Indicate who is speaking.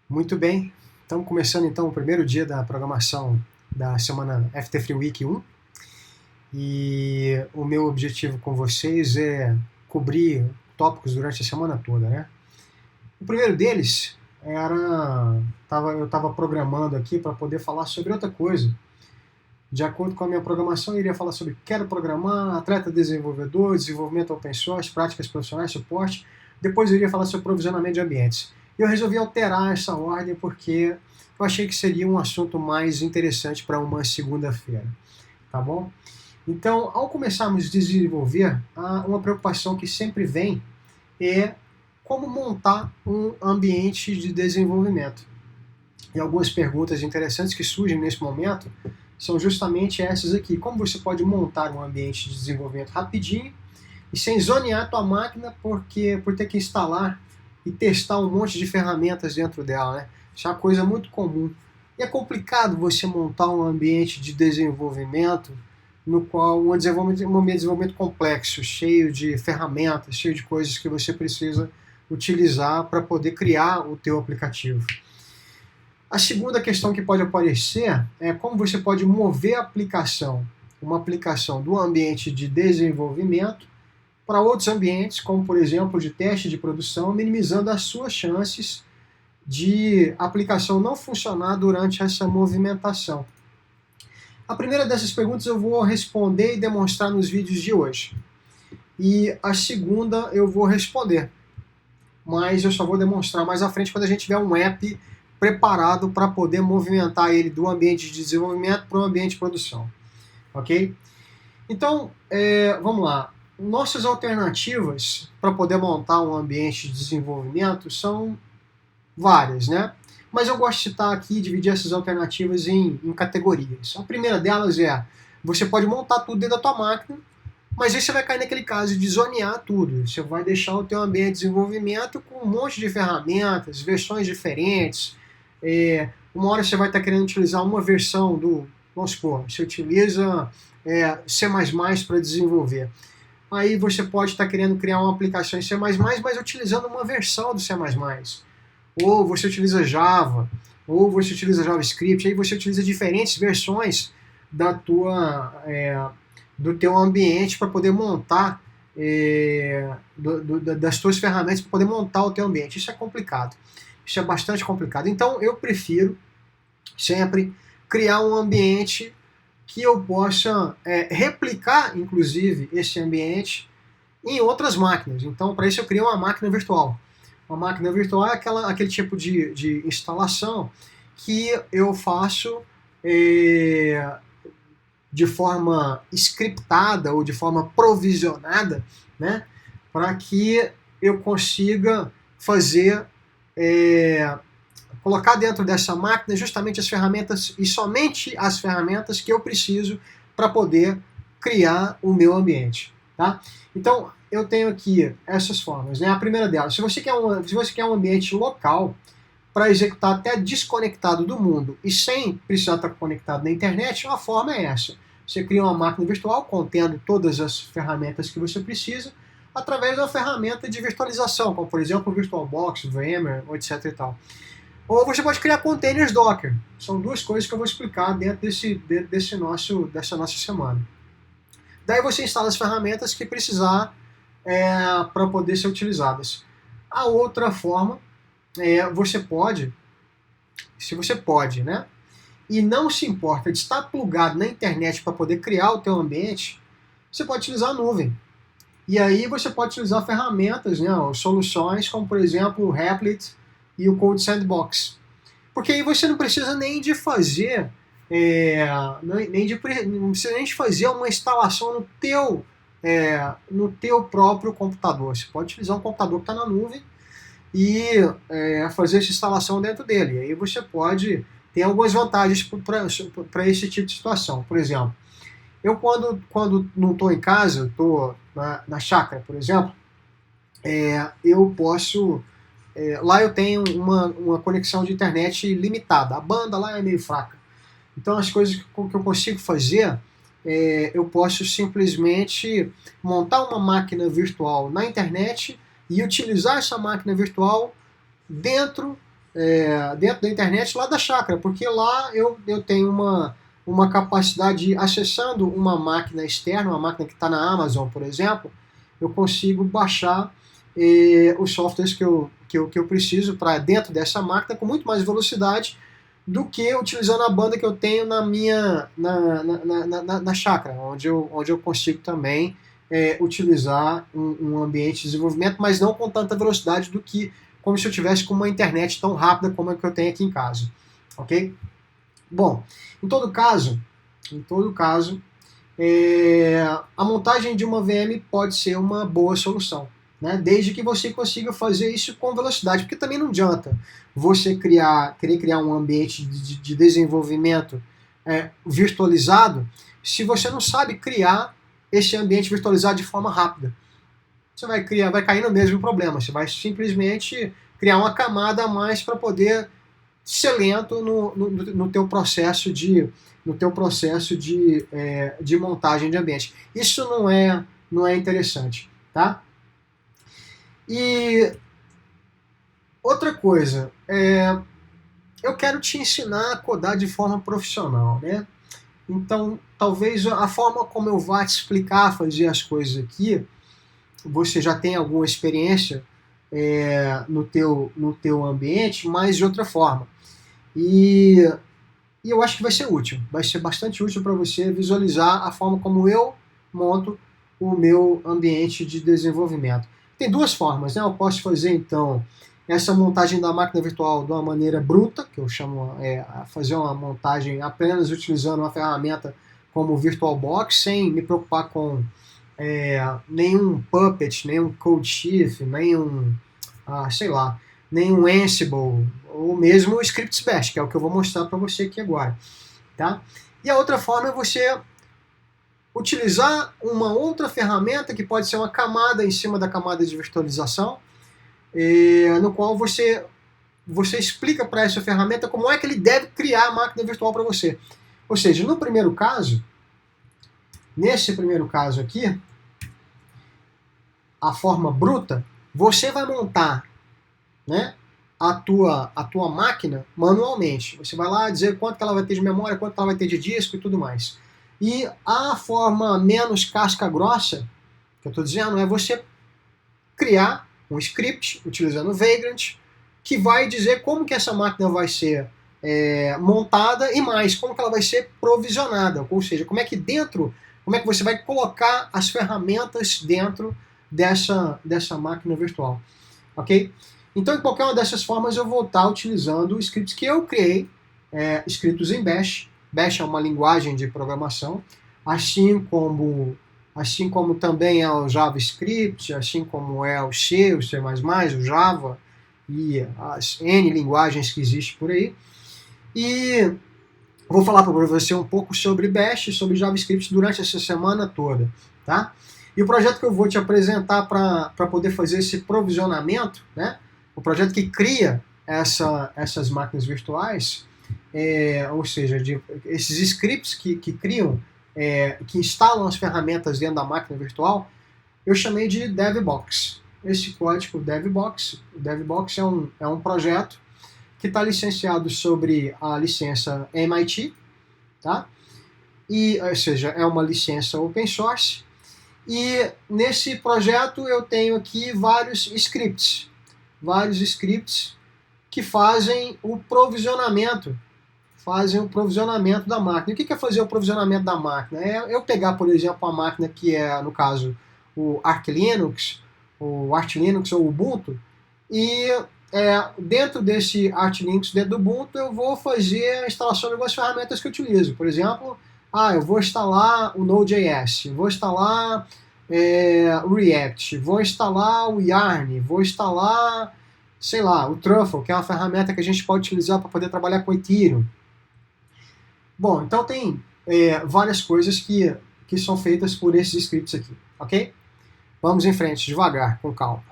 Speaker 1: Muito bem, estamos começando então o primeiro dia da programação da semana FT Free Week 1 e o meu objetivo com vocês é cobrir tópicos durante a semana toda, né? O primeiro deles eu estava programando aqui para poder falar sobre outra coisa. De acordo com a minha programação, eu iria falar sobre quero programar, atleta desenvolvedor, desenvolvimento open source, práticas profissionais, suporte. Depois eu iria falar sobre provisionamento de ambientes. E eu resolvi alterar essa ordem porque eu achei que seria um assunto mais interessante para uma segunda-feira, tá bom? Então, ao começarmos a desenvolver, uma preocupação que sempre vem é como montar um ambiente de desenvolvimento. E algumas perguntas interessantes que surgem nesse momento são justamente essas aqui. Como você pode montar um ambiente de desenvolvimento rapidinho e sem zonear a tua máquina por ter que instalar e testar um monte de ferramentas dentro dela, né? Isso é uma coisa muito comum. E é complicado você montar um ambiente de desenvolvimento no qual um ambiente de desenvolvimento complexo, cheio de ferramentas, cheio de coisas que você precisa utilizar para poder criar o teu aplicativo. A segunda questão que pode aparecer é como você pode mover uma aplicação do ambiente de desenvolvimento para outros ambientes, como por exemplo de teste de produção, minimizando as suas chances de a aplicação não funcionar durante essa movimentação. A primeira dessas perguntas eu vou responder e demonstrar nos vídeos de hoje. E a segunda eu vou responder, mas eu só vou demonstrar mais à frente quando a gente tiver um app preparado para poder movimentar ele do ambiente de desenvolvimento para o ambiente de produção. Ok? Então, vamos lá. Nossas alternativas para poder montar um ambiente de desenvolvimento são várias, né? Mas eu gosto de citar aqui, dividir essas alternativas em categorias. A primeira delas é, você pode montar tudo dentro da tua máquina, mas aí você vai cair naquele caso de zonear tudo. Você vai deixar o teu ambiente de desenvolvimento com um monte de ferramentas, versões diferentes. Uma hora você vai estar querendo utilizar uma versão do, vamos supor, você utiliza C++ para desenvolver. Aí você pode estar querendo criar uma aplicação em C++, mas utilizando uma versão do C++. Ou você utiliza Java, ou você utiliza JavaScript, aí você utiliza diferentes versões do teu ambiente para poder montar das tuas ferramentas para poder montar o teu ambiente. Isso é complicado. Isso é bastante complicado. Então eu prefiro sempre criar um ambiente que eu possa replicar, inclusive, esse ambiente em outras máquinas. Então, para isso eu criei uma máquina virtual. Uma máquina virtual é aquele tipo de instalação que eu faço de forma scriptada ou de forma provisionada, né, para que eu consiga fazer, colocar dentro dessa máquina justamente as ferramentas e somente as ferramentas que eu preciso para poder criar o meu ambiente. Tá? Então, eu tenho aqui essas formas. Né? A primeira delas, se você quer um ambiente local para executar até desconectado do mundo e sem precisar estar conectado na internet, uma forma é essa. Você cria uma máquina virtual contendo todas as ferramentas que você precisa através da ferramenta de virtualização, como por exemplo o VirtualBox, VMware, etc. E tal. Ou você pode criar containers Docker. São duas coisas que eu vou explicar dentro dessa nossa semana. Daí você instala as ferramentas que precisar para poder ser utilizadas. A outra forma você pode, se você pode, né? E não se importa de estar plugado na internet para poder criar o teu ambiente, você pode utilizar a nuvem. E aí você pode utilizar ferramentas, né, soluções como, por exemplo, o Replit e o Code Sandbox. Porque aí você não precisa nem de fazer não precisa nem de fazer uma instalação no teu próprio computador. Você pode utilizar um computador que está na nuvem e fazer essa instalação dentro dele. E aí você pode ter algumas vantagens para esse tipo de situação. Por exemplo, eu quando não estou em casa, estou na chácara, por exemplo, eu posso... lá eu tenho uma conexão de internet limitada. A banda lá é meio fraca. Então as coisas que eu consigo fazer, eu posso simplesmente montar uma máquina virtual na internet e utilizar essa máquina virtual dentro dentro da internet lá da chácara, porque lá eu tenho uma capacidade de, acessando uma máquina externa, uma máquina que está na Amazon, por exemplo, eu consigo baixar os softwares que eu preciso para dentro dessa máquina com muito mais velocidade do que utilizando a banda que eu tenho na chácara, onde eu consigo também utilizar um ambiente de desenvolvimento, mas não com tanta velocidade do que como se eu tivesse com uma internet tão rápida como a que eu tenho aqui em casa, ok? Bom, em todo caso, a montagem de uma VM pode ser uma boa solução, né? Desde que você consiga fazer isso com velocidade, porque também não adianta você querer criar um ambiente de desenvolvimento virtualizado se você não sabe criar esse ambiente virtualizado de forma rápida. Você vai cair no mesmo problema, você vai simplesmente criar uma camada a mais para poder ser lento no teu processo de montagem de ambiente. Isso não é interessante, tá? E outra coisa, eu quero te ensinar a codar de forma profissional, né? Então, talvez a forma como eu vá te explicar fazer as coisas aqui, você já tem alguma experiência no teu ambiente, mas de outra forma. E eu acho que vai ser útil, vai ser bastante útil para você visualizar a forma como eu monto o meu ambiente de desenvolvimento. Tem duas formas, né? Eu posso fazer então essa montagem da máquina virtual de uma maneira bruta, que eu chamo fazer uma montagem apenas utilizando uma ferramenta como o VirtualBox, sem me preocupar com nenhum Puppet, nenhum CodeShift, nenhum Ansible, ou mesmo o Scripts Bash, que é o que eu vou mostrar para você aqui agora. Tá? E a outra forma é você utilizar uma outra ferramenta que pode ser uma camada em cima da camada de virtualização, no qual você explica para essa ferramenta como é que ele deve criar a máquina virtual para você. Ou seja, nesse primeiro caso aqui, a forma bruta, você vai montar, né, a tua máquina manualmente. Você vai lá dizer quanto que ela vai ter de memória, quanto que ela vai ter de disco e tudo mais. E a forma menos casca grossa, que eu estou dizendo, é você criar um script utilizando o Vagrant, que vai dizer como que essa máquina vai ser montada e mais, como que ela vai ser provisionada. Ou seja, como é que você vai colocar as ferramentas dentro dessa máquina virtual. Ok? Então, em qualquer uma dessas formas, eu vou estar utilizando scripts que eu criei, escritos em Bash. Bash é uma linguagem de programação, assim como também é o JavaScript, assim como é o C, o C++, o Java e as N linguagens que existem por aí. E vou falar para você um pouco sobre Bash e sobre JavaScript durante essa semana toda, tá? E o projeto que eu vou te apresentar para poder fazer esse provisionamento, né? O projeto que cria essas máquinas virtuais, ou seja, esses scripts que criam, que instalam as ferramentas dentro da máquina virtual, eu chamei de DevBox. Esse código DevBox é um projeto que está licenciado sobre a licença MIT, tá? Ou seja, é uma licença open source. E nesse projeto eu tenho aqui vários scripts que fazem o provisionamento da máquina. O que é fazer o provisionamento da máquina? É eu pegar, por exemplo, a máquina que é, no caso, o Arch Linux ou o Ubuntu, e dentro desse Arch Linux, dentro do Ubuntu, eu vou fazer a instalação de algumas ferramentas que eu utilizo. Por exemplo, eu vou instalar o Node.js, vou instalar o React, vou instalar o Yarn, vou instalar, sei lá, o Truffle, que é uma ferramenta que a gente pode utilizar para poder trabalhar com Ethereum. Bom, então tem várias coisas que são feitas por esses scripts aqui, ok? Vamos em frente, devagar, com calma.